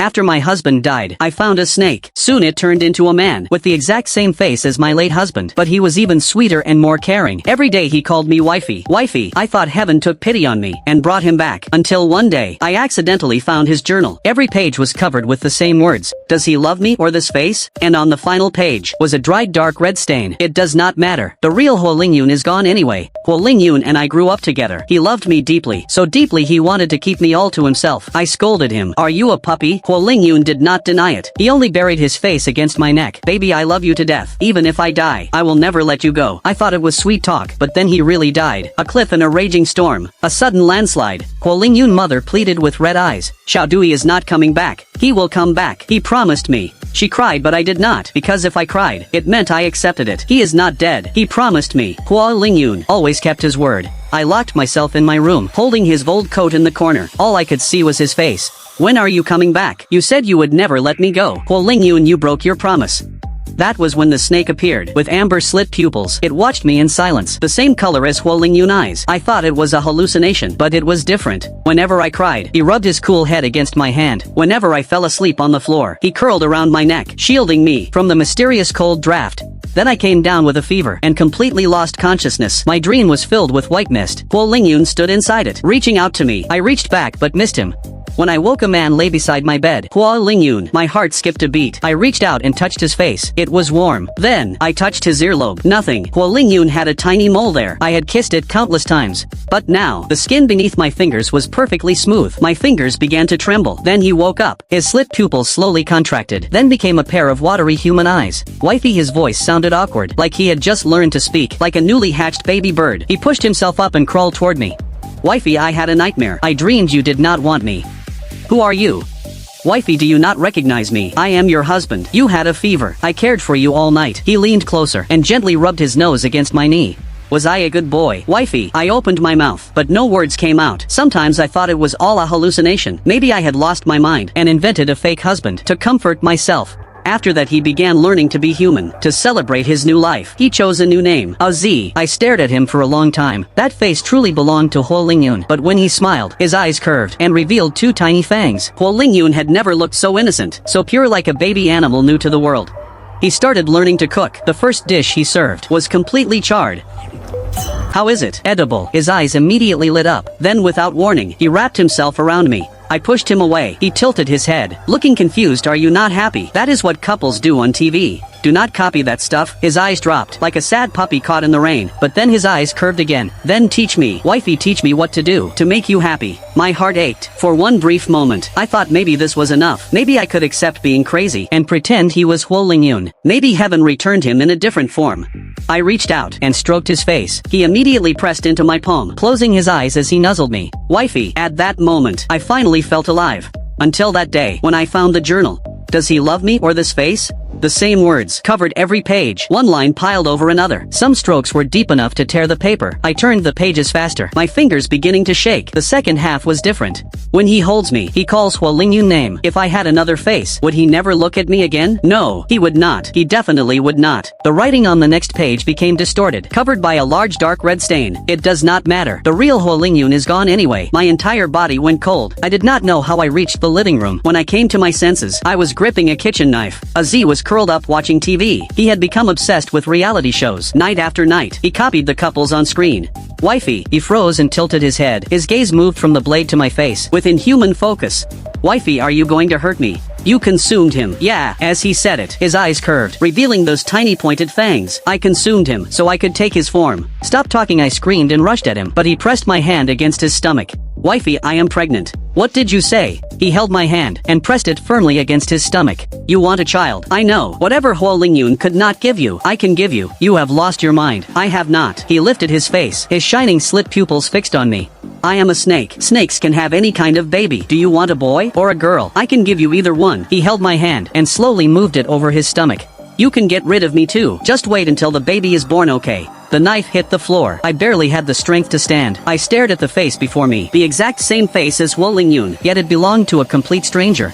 After my husband died, I found a snake. Soon it turned into a man, with the exact same face as my late husband, but he was even sweeter and more caring. Every day he called me wifey. Wifey. I thought heaven took pity on me, and brought him back, until one day, I accidentally found his journal. Every page was covered with the same words. Does he love me or this face? And on the final page, was a dried dark red stain. It does not matter. The real Huo Lingyun is gone anyway. Huo Lingyun and I grew up together. He loved me deeply, so deeply he wanted to keep me all to himself. I scolded him. Are you a puppy? Huo Lingyun did not deny it. He only buried his face against my neck. Baby, I love you to death. Even if I die, I will never let you go. I thought it was sweet talk, but then he really died. A cliff and a raging storm. A sudden landslide. Huo Lingyun mother pleaded with red eyes. Xiao Dui is not coming back. He will come back. He promised me. She cried, but I did not, because if I cried, it meant I accepted it. He is not dead. He promised me. Huo Lingyun always kept his word. I locked myself in my room, holding his old coat in the corner. All I could see was his face. When are you coming back? You said you would never let me go. Huo Lingyun, you broke your promise. That was when the snake appeared, with amber slit pupils. It watched me in silence, the same color as Huo Lingyun eyes. I thought it was a hallucination, but it was different. Whenever I cried, he rubbed his cool head against my hand. Whenever I fell asleep on the floor, he curled around my neck, shielding me from the mysterious cold draft. Then I came down with a fever, and completely lost consciousness. My dream was filled with white mist. Huo Lingyun stood inside it, reaching out to me. I reached back but missed him. When I woke, a man lay beside my bed. Huo Lingyun. My heart skipped a beat. I reached out and touched his face. It was warm. Then, I touched his earlobe. Nothing. Huo Lingyun had a tiny mole there. I had kissed it countless times. But now, the skin beneath my fingers was perfectly smooth. My fingers began to tremble. Then he woke up. His slit pupils slowly contracted, then became a pair of watery human eyes. Wifey, his voice sounded awkward, like he had just learned to speak, like a newly hatched baby bird. He pushed himself up and crawled toward me. Wifey, I had a nightmare. I dreamed you did not want me. Who are you? Wifey, do you not recognize me? I am your husband. You had a fever. I cared for you all night. He leaned closer and gently rubbed his nose against my knee. Was I a good boy? Wifey, I opened my mouth, but no words came out. Sometimes I thought it was all a hallucination. Maybe I had lost my mind and invented a fake husband to comfort myself. After that, he began learning to be human, to celebrate his new life. He chose a new name, Az. I stared at him for a long time. That face truly belonged to Huo Lingyun, but when he smiled, his eyes curved and revealed two tiny fangs. Huo Lingyun had never looked so innocent, so pure, like a baby animal new to the world. He started learning to cook. The first dish he served was completely charred. How is it? Edible. His eyes immediately lit up. Then, without warning, he wrapped himself around me. I pushed him away. He tilted his head, looking confused. Are you not happy? That is what couples do on TV. Do not copy that stuff. His eyes dropped, like a sad puppy caught in the rain. But then his eyes curved again. Then teach me. Wifey, teach me what to do to make you happy. My heart ached. For one brief moment, I thought maybe this was enough. Maybe I could accept being crazy and pretend he was Huo Lingyun. Maybe heaven returned him in a different form. I reached out and stroked his face. He immediately pressed into my palm, closing his eyes as he nuzzled me. Wifey, at that moment, I finally felt alive. Until that day, when I found the journal. Does he love me or this face? The same words covered every page, one line piled over another. Some strokes were deep enough to tear the paper. I turned the pages faster, my fingers beginning to shake. The second half was different. When he holds me, he calls Huo Lingyun name. If I had another face, would he never look at me again? No, he would not. He definitely would not. The writing on the next page became distorted, covered by a large dark red stain. It does not matter. The real Huo Lingyun is gone anyway. My entire body went cold. I did not know how I reached the living room. When I came to my senses, I was gripping a kitchen knife. Az was curled up watching TV. He had become obsessed with reality shows. Night after night, he copied the couples on screen. Wifey, he froze and tilted his head. His gaze moved from the blade to my face, with inhuman focus. Wifey, are you going to hurt me? You consumed him. Yeah, as he said it, his eyes curved, revealing those tiny pointed fangs. I consumed him, so I could take his form. Stop talking, I screamed and rushed at him, but he pressed my hand against his stomach. Wifey, I am pregnant. What did you say? He held my hand and pressed it firmly against his stomach. You want a child. I know. Whatever Huo Lingyun could not give you, I can give you. You have lost your mind. I have not. He lifted his face, his shining slit pupils fixed on me. I am a snake. Snakes can have any kind of baby. Do you want a boy or a girl? I can give you either one. He held my hand and slowly moved it over his stomach. You can get rid of me too. Just wait until the baby is born, okay? The knife hit the floor. I barely had the strength to stand. I stared at the face before me, the exact same face as Huo Lingyun, yet it belonged to a complete stranger.